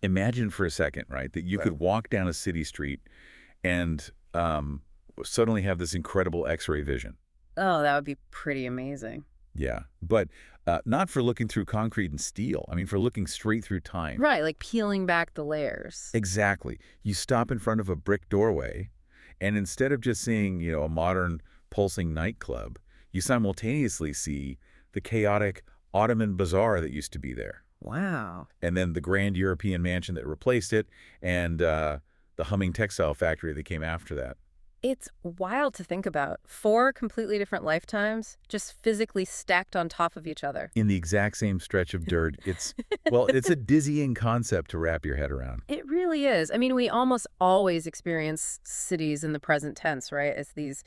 Imagine for a second, right, that you could walk down a city street and suddenly have this incredible X-ray vision. Oh, that would be pretty amazing. Yeah, but not for looking through concrete and steel. I mean, for looking straight through time. Right, like peeling back the layers. Exactly. You stop in front of a brick doorway, and instead of just seeing, a modern pulsing nightclub, you simultaneously see the chaotic Ottoman Bazaar that used to be there. Wow. And then the grand European mansion that replaced it, and the humming textile factory that came after that. It's wild to think about. 4 completely different lifetimes just physically stacked on top of each other. In the exact same stretch of dirt. It's a dizzying concept to wrap your head around. It really is. I mean, we almost always experience cities in the present tense, right? As these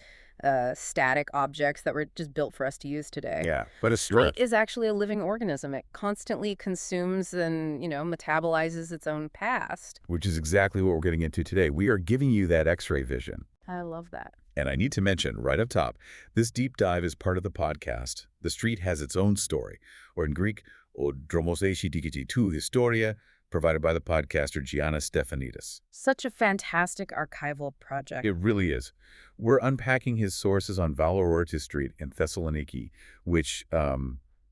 static objects that were just built for us to use today. Yeah, but a Street is actually a living organism. It constantly consumes and, metabolizes its own past. Which is exactly what we're getting into today. We are giving you that X-ray vision. I love that. And I need to mention right up top, this deep dive is part of the podcast. The street has its own story, or in Greek, o dromos echi diki historia, provided by the podcaster Giannis Stefanidis. Such a fantastic archival project. It really is. We're unpacking his sources on Valaoritou Street in Thessaloniki, which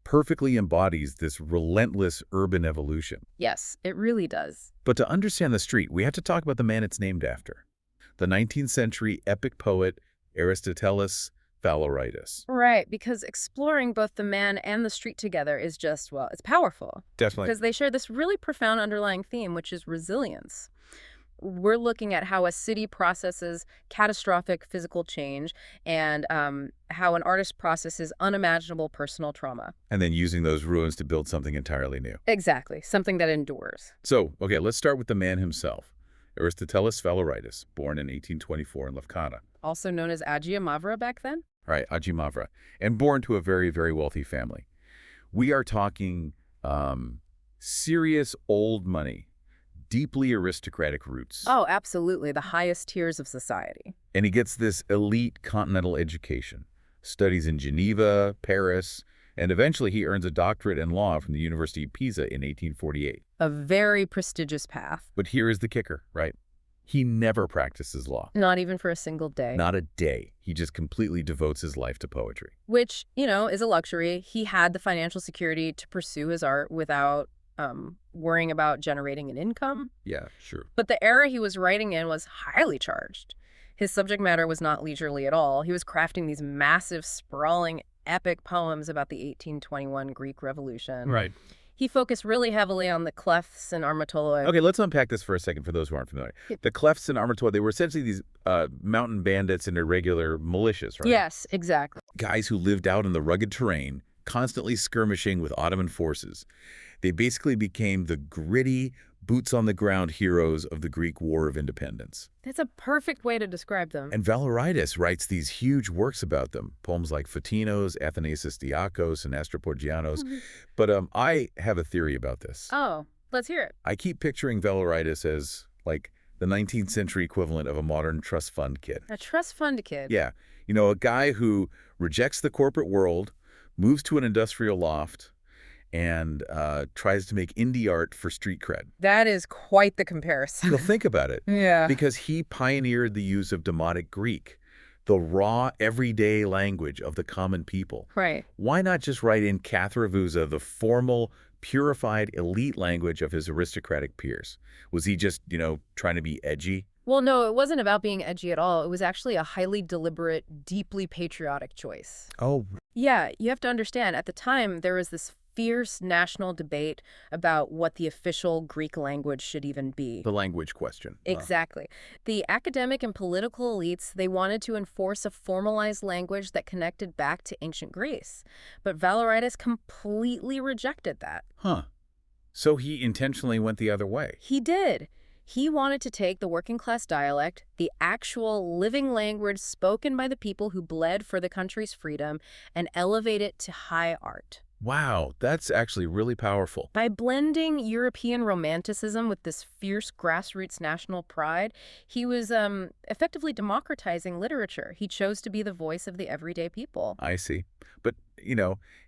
perfectly embodies this relentless urban evolution. Yes, it really does. But to understand the street, we have to talk about the man it's named after. The 19th century epic poet Aristotelis Valaoritis. Right, because exploring both the man and the street together is just, well, it's powerful. Definitely. Because they share this really profound underlying theme, which is resilience. We're looking at how a city processes catastrophic physical change and how an artist processes unimaginable personal trauma. And then using those ruins to build something entirely new. Exactly, something that endures. So, okay, let's start with the man himself. Aristotelis Valaoritis, born in 1824 in Lefkada. Also known as Agia Mavra back then? Right, Agia Mavra. And born to a very, very wealthy family. We are talking serious old money, deeply aristocratic roots. Oh, absolutely. The highest tiers of society. And he gets this elite continental education, studies in Geneva, Paris, and eventually he earns a doctorate in law from the University of Pisa in 1848. A very prestigious path. But here is the kicker, right? He never practices law. Not even for a single day. Not a day. He just completely devotes his life to poetry. Which, is a luxury. He had the financial security to pursue his art without worrying about generating an income. Yeah, sure. But the era he was writing in was highly charged. His subject matter was not leisurely at all. He was crafting these massive, sprawling, epic poems about the 1821 Greek Revolution. Right. He focused really heavily on the clefts and armatoloi. Okay, let's unpack this for a second for those who aren't familiar. The clefts and armatoloi, they were essentially these mountain bandits and irregular militias, right? Yes, exactly. Guys who lived out in the rugged terrain, constantly skirmishing with Ottoman forces. They basically became the gritty, boots-on-the-ground heroes of the Greek War of Independence. That's a perfect way to describe them. And Valaoritis writes these huge works about them, poems like Fotinos, Athanasius Diakos, and Astroporgianos. But I have a theory about this. Oh, let's hear it. I keep picturing Valaoritis as, like, the 19th century equivalent of a modern trust fund kid. A trust fund kid. Yeah. A guy who rejects the corporate world, moves to an industrial loft, and tries to make indie art for street cred. That is quite the comparison. Well, think about it. Yeah. Because he pioneered the use of demotic Greek, the raw, everyday language of the common people. Right. Why not just write in Katharavusa, the formal, purified, elite language of his aristocratic peers? Was he just, trying to be edgy? Well, no, it wasn't about being edgy at all. It was actually a highly deliberate, deeply patriotic choice. Oh. Yeah, you have to understand, at the time, there was this fierce national debate about what the official Greek language should even be. The language question. Exactly. The academic and political elites, they wanted to enforce a formalized language that connected back to ancient Greece. But Valaoritis completely rejected that. Huh. So he intentionally went the other way. He did. He wanted to take the working-class dialect, the actual living language spoken by the people who bled for the country's freedom, and elevate it to high art. Wow, that's actually really powerful. By blending European romanticism with this fierce grassroots national pride, he was effectively democratizing literature. He chose to be the voice of the everyday people. I see. But,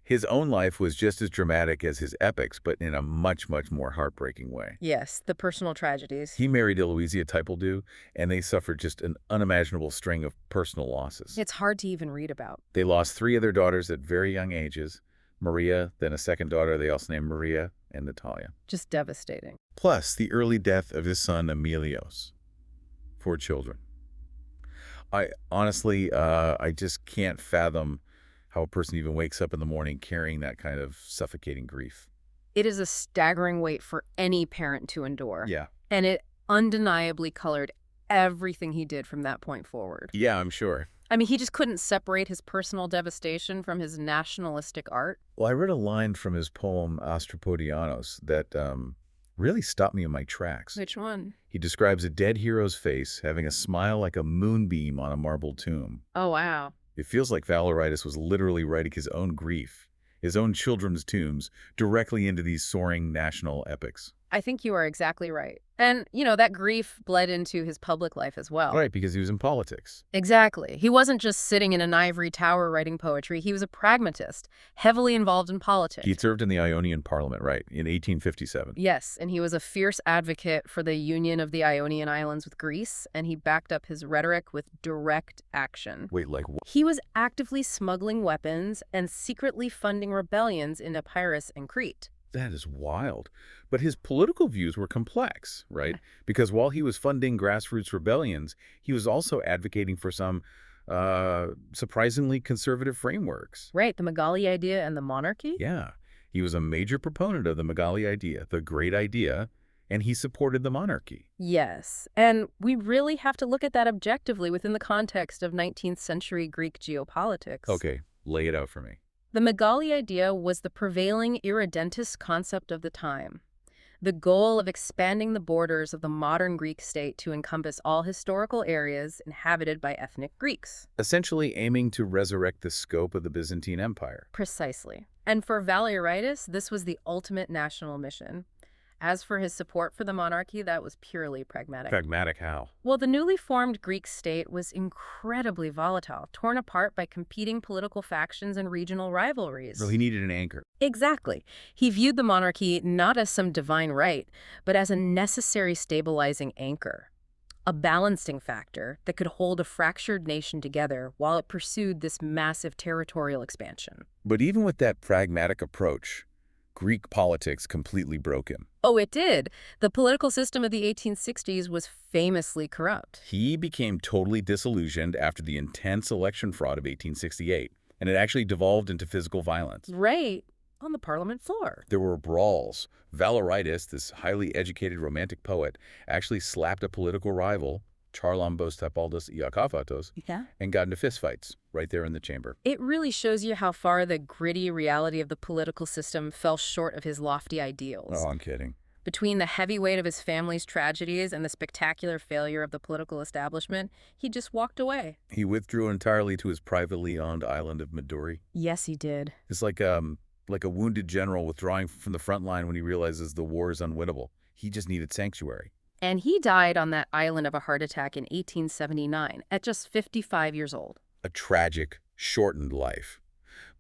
his own life was just as dramatic as his epics, but in a much, much more heartbreaking way. Yes, the personal tragedies. He married Eloisia Typeldew, and they suffered just an unimaginable string of personal losses. It's hard to even read about. They lost 3 of their daughters at very young ages. Maria, then a second daughter they also named Maria, and Natalia. Just devastating. Plus, the early death of his son Emilios. 4 children. I honestly, I just can't fathom how a person even wakes up in the morning carrying that kind of suffocating grief. It is a staggering weight for any parent to endure. Yeah. And it undeniably colored everything he did from that point forward. Yeah, I'm sure. I mean, he just couldn't separate his personal devastation from his nationalistic art. Well, I read a line from his poem Astrapodianos that really stopped me in my tracks. Which one? He describes a dead hero's face having a smile like a moonbeam on a marble tomb. Oh, wow. It feels like Valaoritis was literally writing his own grief, his own children's tombs, directly into these soaring national epics. I think you are exactly right. And, that grief bled into his public life as well. Right, because he was in politics. Exactly. He wasn't just sitting in an ivory tower writing poetry. He was a pragmatist, heavily involved in politics. He served in the Ionian Parliament, right, in 1857. Yes, and he was a fierce advocate for the union of the Ionian Islands with Greece, and he backed up his rhetoric with direct action. Wait, like what? He was actively smuggling weapons and secretly funding rebellions in Epirus and Crete. That is wild. But his political views were complex, right? Because while he was funding grassroots rebellions, he was also advocating for some surprisingly conservative frameworks. Right, the Megali idea and the monarchy? Yeah. He was a major proponent of the Megali idea, the great idea, and he supported the monarchy. Yes, and we really have to look at that objectively within the context of 19th century Greek geopolitics. Okay, lay it out for me. The Megali idea was the prevailing irredentist concept of the time. The goal of expanding the borders of the modern Greek state to encompass all historical areas inhabited by ethnic Greeks. Essentially aiming to resurrect the scope of the Byzantine Empire. Precisely. And for Valaoritis, this was the ultimate national mission. As for his support for the monarchy, that was purely pragmatic. Pragmatic how? Well, the newly formed Greek state was incredibly volatile, torn apart by competing political factions and regional rivalries. So he needed an anchor. Exactly. He viewed the monarchy not as some divine right, but as a necessary stabilizing anchor, a balancing factor that could hold a fractured nation together while it pursued this massive territorial expansion. But even with that pragmatic approach, Greek politics completely broke him. Oh, it did. The political system of the 1860s was famously corrupt. He became totally disillusioned after the intense election fraud of 1868, and it actually devolved into physical violence. Right. On the parliament floor. There were brawls. Valaoritis, this highly educated romantic poet, actually slapped a political rival, Charlambos Tapaldos Iakafatos, and got into fistfights right there in the chamber. It really shows you how far the gritty reality of the political system fell short of his lofty ideals. Oh, I'm kidding. Between the heavy weight of his family's tragedies and the spectacular failure of the political establishment, he just walked away. He withdrew entirely to his privately owned island of Midori. Yes, he did. It's like a wounded general withdrawing from the front line when he realizes the war is unwinnable. He just needed sanctuary. And he died on that island of a heart attack in 1879 at just 55 years old. A tragic, shortened life,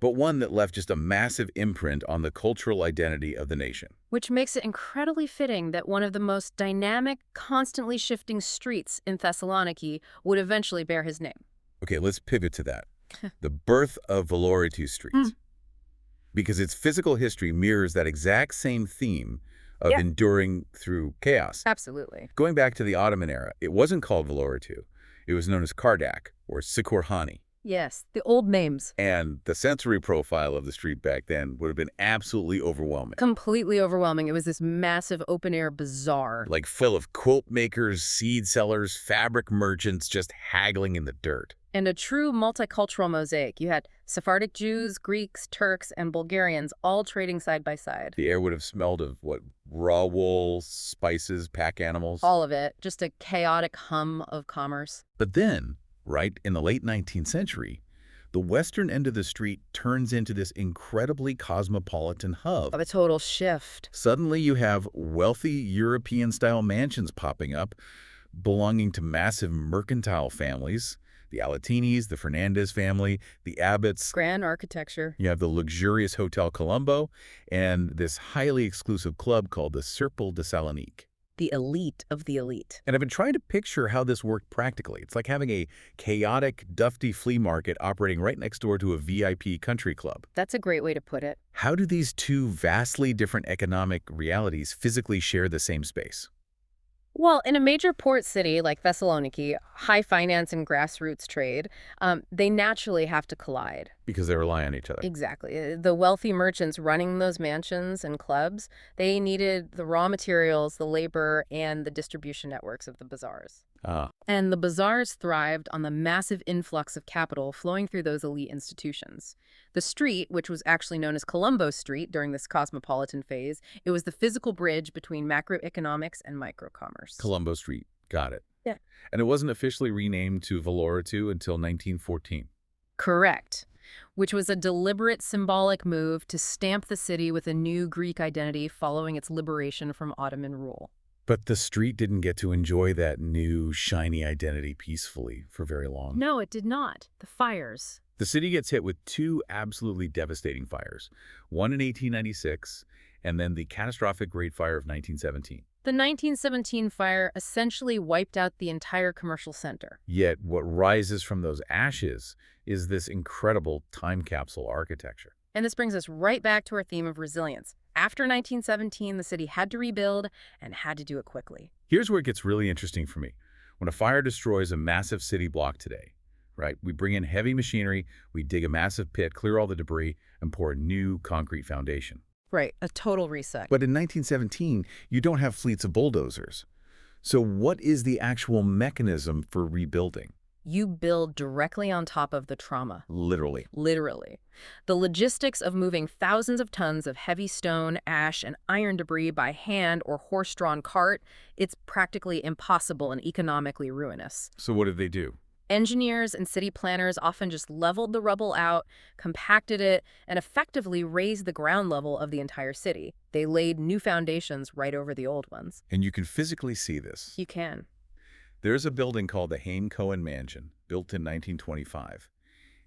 but one that left just a massive imprint on the cultural identity of the nation. Which makes it incredibly fitting that one of the most dynamic, constantly shifting streets in Thessaloniki would eventually bear his name. Okay, let's pivot to that. The birth of Valaoritou Street. Because its physical history mirrors that exact same theme of enduring through chaos. Absolutely. Going back to the Ottoman era, it wasn't called Valaoritou. It was known as Cardak, or Sikurhani. Yes, the old names. And the sensory profile of the street back then would have been absolutely overwhelming. Completely overwhelming. It was this massive open-air bazaar. Like full of quilt makers, seed sellers, fabric merchants just haggling in the dirt. And a true multicultural mosaic. You had Sephardic Jews, Greeks, Turks, and Bulgarians all trading side by side. The air would have smelled of, raw wool, spices, pack animals? All of it. Just a chaotic hum of commerce. But then, right in the late 19th century, The western end of the street turns into this incredibly cosmopolitan hub. Of a total shift. Suddenly you have wealthy European-style mansions popping up, belonging to massive mercantile families, the Allatinis, the Fernandez family, the Abbotts. Grand architecture. You have the luxurious Hotel Colombo and this highly exclusive club called the Cercle de Thessaloniki. The elite of the elite. And I've been trying to picture how this worked practically. It's like having a chaotic, dusty flea market operating right next door to a VIP country club. That's a great way to put it. How do these two vastly different economic realities physically share the same space? Well, in a major port city like Thessaloniki, high finance and grassroots trade, they naturally have to collide. Because they rely on each other. Exactly. The wealthy merchants running those mansions and clubs, they needed the raw materials, the labor, and the distribution networks of the bazaars. And the bazaars thrived on the massive influx of capital flowing through those elite institutions. The street, which was actually known as Colombo Street during this cosmopolitan phase, it was the physical bridge between macroeconomics and microcommerce. Colombo Street. Got it. Yeah. And it wasn't officially renamed to Valaoritou until 1914. Correct. Which was a deliberate symbolic move to stamp the city with a new Greek identity following its liberation from Ottoman rule. But the street didn't get to enjoy that new, shiny identity peacefully for very long. No, it did not. The fires. The city gets hit with two absolutely devastating fires, one in 1896 and then the catastrophic Great Fire of 1917. The 1917 fire essentially wiped out the entire commercial center. Yet what rises from those ashes is this incredible time capsule architecture. And this brings us right back to our theme of resilience. After 1917, the city had to rebuild and had to do it quickly. Here's where it gets really interesting for me. When a fire destroys a massive city block today, right, we bring in heavy machinery, we dig a massive pit, clear all the debris, and pour a new concrete foundation. Right, a total reset. But in 1917, you don't have fleets of bulldozers. So what is the actual mechanism for rebuilding? You build directly on top of the trauma. Literally. Literally. The logistics of moving thousands of tons of heavy stone, ash, and iron debris by hand or horse-drawn cart, it's practically impossible and economically ruinous. So what did they do? Engineers and city planners often just leveled the rubble out, compacted it, and effectively raised the ground level of the entire city. They laid new foundations right over the old ones. And you can physically see this. You can. There's a building called the Haim-Cohen Mansion, built in 1925.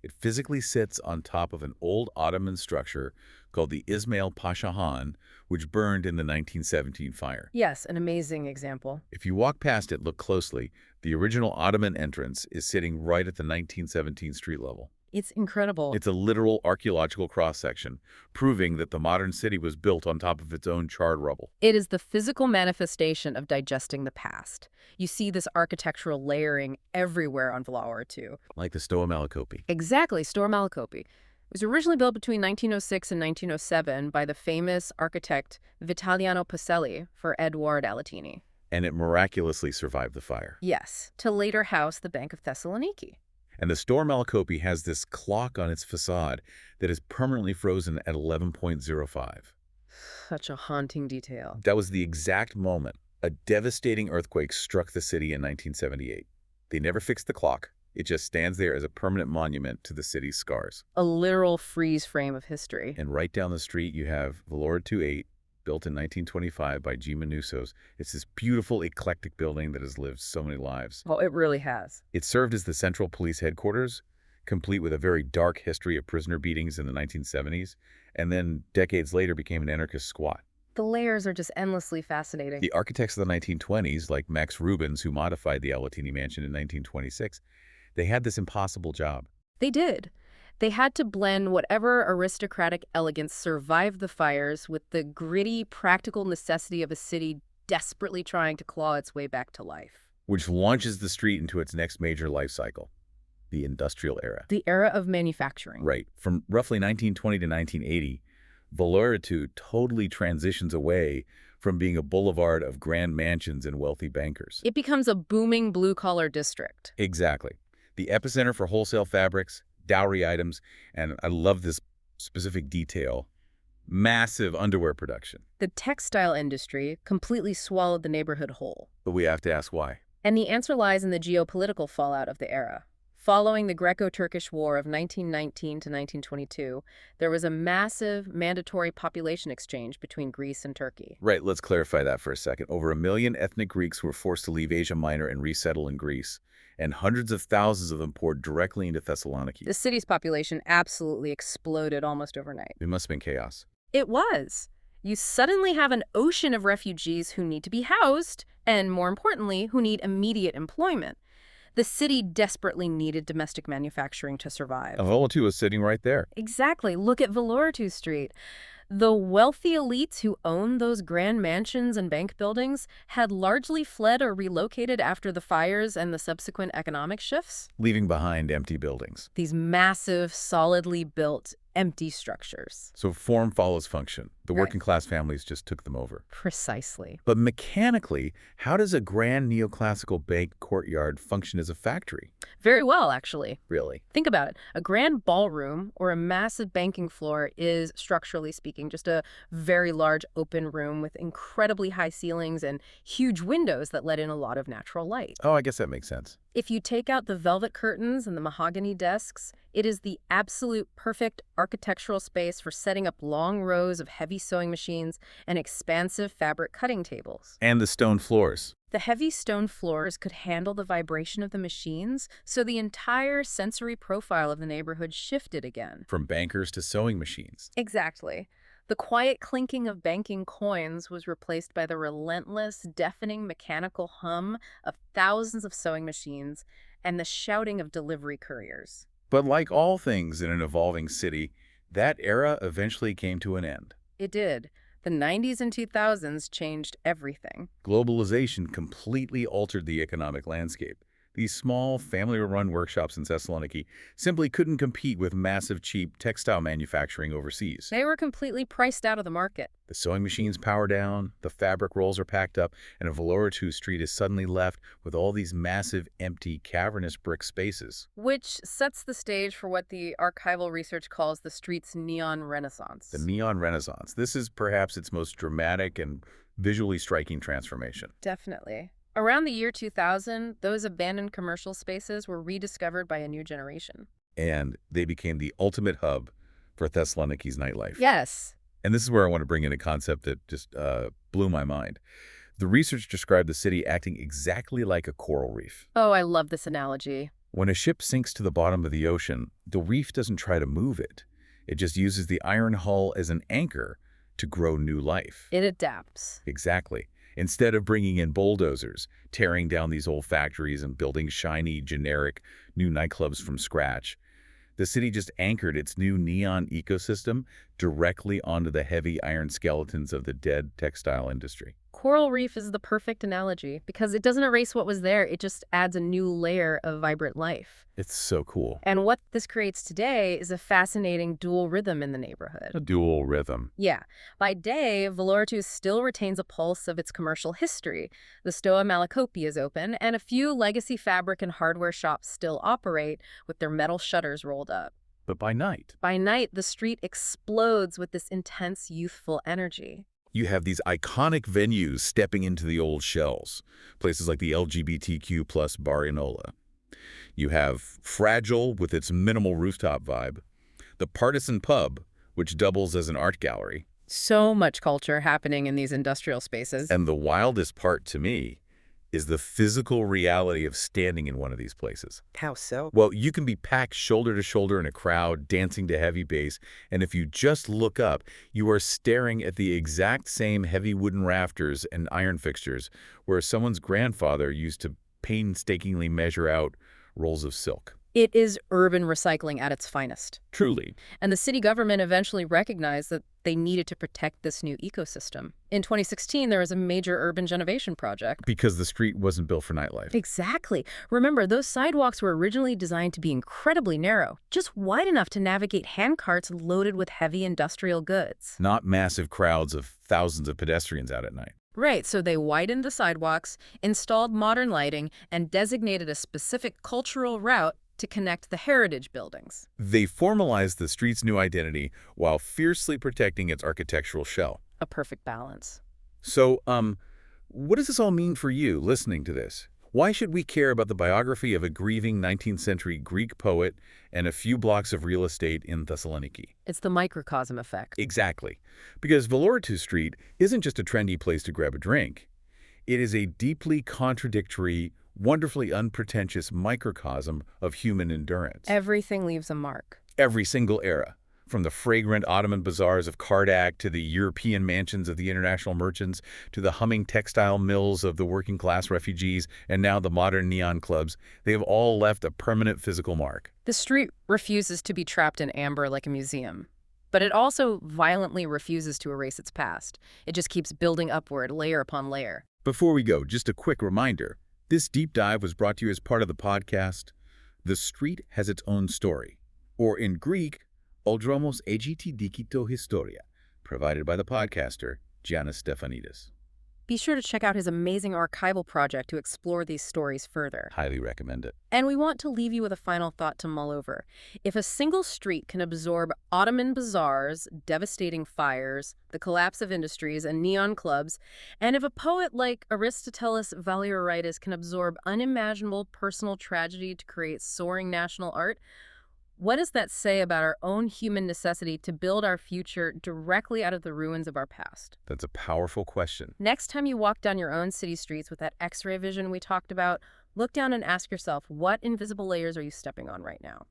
It physically sits on top of an old Ottoman structure called the Ismael Pasha Han, which burned in the 1917 fire. Yes, an amazing example. If you walk past it, look closely, the original Ottoman entrance is sitting right at the 1917 street level. It's incredible. It's a literal archaeological cross-section, proving that the modern city was built on top of its own charred rubble. It is the physical manifestation of digesting the past. You see this architectural layering everywhere on Valaoritou. Like the Stoa Malakopi. Exactly, Stoa Malakopi. It was originally built between 1906 and 1907 by the famous architect Vitaliano Poselli for Edward Allatini. And it miraculously survived the fire. Yes, to later house the Bank of Thessaloniki. And the Stoa Malakopi has this clock on its facade that is permanently frozen at 11.05. Such a haunting detail. That was the exact moment a devastating earthquake struck the city in 1978. They never fixed the clock. It just stands there as a permanent monument to the city's scars. A literal freeze frame of history. And right down the street, you have Valaoritou 8, built in 1925 by G. Manusos. It's this beautiful, eclectic building that has lived so many lives. Oh, it really has. It served as the central police headquarters, complete with a very dark history of prisoner beatings in the 1970s, and then decades later became an anarchist squat. The layers are just endlessly fascinating. The architects of the 1920s, like Max Rubens, who modified the Allatini mansion in 1926, they had this impossible job. They did. They had to blend whatever aristocratic elegance survived the fires with the gritty, practical necessity of a city desperately trying to claw its way back to life. Which launches the street into its next major life cycle, the industrial era. The era of manufacturing. Right. From roughly 1920 to 1980, Valaoritou totally transitions away from being a boulevard of grand mansions and wealthy bankers. It becomes a booming blue-collar district. Exactly. The epicenter for wholesale fabrics, dowry items, and I love this specific detail, massive underwear production. The textile industry completely swallowed the neighborhood whole. But we have to ask why. And the answer lies in the geopolitical fallout of the era. Following the Greco-Turkish War of 1919 to 1922, there was a massive mandatory population exchange between Greece and Turkey. Right, let's clarify that for a second. Over 1 million ethnic Greeks were forced to leave Asia Minor and resettle in Greece, and hundreds of thousands of them poured directly into Thessaloniki. The city's population absolutely exploded almost overnight. It must have been chaos. It was. You suddenly have an ocean of refugees who need to be housed, and more importantly, who need immediate employment. The city desperately needed domestic manufacturing to survive. Valaoritou is sitting right there. Exactly. Look at Valaoritou Street. The wealthy elites who owned those grand mansions and bank buildings had largely fled or relocated after the fires and the subsequent economic shifts. Leaving behind empty buildings. These massive, solidly built, empty structures. So form follows function. The Right. working class families just took them over. Precisely. But mechanically, how does a grand neoclassical bank courtyard function as a factory? Very well, actually. Really? Think about it. A grand ballroom or a massive banking floor is, structurally speaking, just a very large open room with incredibly high ceilings and huge windows that let in a lot of natural light. Oh, I guess that makes sense. If you take out the velvet curtains and the mahogany desks, it is the absolute perfect architectural space for setting up long rows of heavy sewing machines and expansive fabric cutting tables. And the stone floors. The heavy stone floors could handle the vibration of the machines, so the entire sensory profile of the neighborhood shifted again. From bankers to sewing machines. Exactly. The quiet clinking of banking coins was replaced by the relentless, deafening mechanical hum of thousands of sewing machines and the shouting of delivery couriers. But like all things in an evolving city, that era eventually came to an end. It did. The 90s and 2000s changed everything. Globalization completely altered the economic landscape. These small, family-run workshops in Thessaloniki simply couldn't compete with massive, cheap textile manufacturing overseas. They were completely priced out of the market. The sewing machines power down, the fabric rolls are packed up, and Valaoritou Street is suddenly left with all these massive, empty, cavernous brick spaces. Which sets the stage for what the archival research calls the street's neon renaissance. The neon renaissance. This is perhaps its most dramatic and visually striking transformation. Definitely. Around the year 2000, those abandoned commercial spaces were rediscovered by a new generation. And they became the ultimate hub for Thessaloniki's nightlife. Yes. And this is where I want to bring in a concept that just blew my mind. The research described the city acting exactly like a coral reef. Oh, I love this analogy. When a ship sinks to the bottom of the ocean, the reef doesn't try to move it. It just uses the iron hull as an anchor to grow new life. It adapts. Exactly. Instead of bringing in bulldozers, tearing down these old factories and building shiny, generic, new nightclubs from scratch, the city just anchored its new neon ecosystem directly onto the heavy iron skeletons of the dead textile industry. Coral reef is the perfect analogy because it doesn't erase what was there. It just adds a new layer of vibrant life. It's so cool. And what this creates today is a fascinating dual rhythm in the neighborhood. A dual rhythm. Yeah. By day, Valaoritou still retains a pulse of its commercial history. The Stoa Malakopi is open, and a few legacy fabric and hardware shops still operate with their metal shutters rolled up. But by night, By night, the street explodes with this intense youthful energy. you have these iconic venues stepping into the old shells. Places like the LGBTQ plus Bar Inola. You have Fragile with its minimal rooftop vibe. The Partisan Pub, which doubles as an art gallery. So much culture happening in these industrial spaces. And the wildest part to me is the physical reality of standing in one of these places. How so? Well, you can be packed shoulder to shoulder in a crowd, dancing to heavy bass, and if you just look up, you are staring at the exact same heavy wooden rafters and iron fixtures where someone's grandfather used to painstakingly measure out rolls of silk. It is urban recycling at its finest. Truly. And the city government eventually recognized that they needed to protect this new ecosystem. In 2016, there was a major urban renovation project. Because the street wasn't built for nightlife. Exactly. Remember, those sidewalks were originally designed to be incredibly narrow, just wide enough to navigate handcarts loaded with heavy industrial goods. Not massive crowds of thousands of pedestrians out at night. Right, so they widened the sidewalks, installed modern lighting, and designated a specific cultural route to connect the heritage buildings. They formalized the street's new identity while fiercely protecting its architectural shell. A perfect balance. So, what does this all mean for you listening to this? Why should we care about the biography of a grieving 19th century Greek poet and a few blocks of real estate in Thessaloniki? It's the microcosm effect. Exactly. Because Valaoritou Street isn't just a trendy place to grab a drink. It is a deeply contradictory, wonderfully unpretentious microcosm of human endurance. Everything leaves a mark. Every single era, from the fragrant Ottoman Bazaars of Cardak to the European mansions of the international merchants to the humming textile mills of the working-class refugees and now the modern neon clubs, they have all left a permanent physical mark. The street refuses to be trapped in amber like a museum. But it also violently refuses to erase its past. It just keeps building upward, layer upon layer. Before we go, just a quick reminder. This deep dive was brought to you as part of the podcast, The Street Has Its Own Story, or in Greek, O dromos echi diki to historia, provided by the podcaster, Giannis Stefanidis. Be sure to check out his amazing archival project to explore these stories further. Highly recommend it. And we want to leave you with a final thought to mull over. If a single street can absorb Ottoman bazaars, devastating fires, the collapse of industries, and neon clubs, and if a poet like Aristotelis Valaoritis can absorb unimaginable personal tragedy to create soaring national art, what does that say about our own human necessity to build our future directly out of the ruins of our past? That's a powerful question. Next time you walk down your own city streets with that X-ray vision we talked about, look down and ask yourself, what invisible layers are you stepping on right now?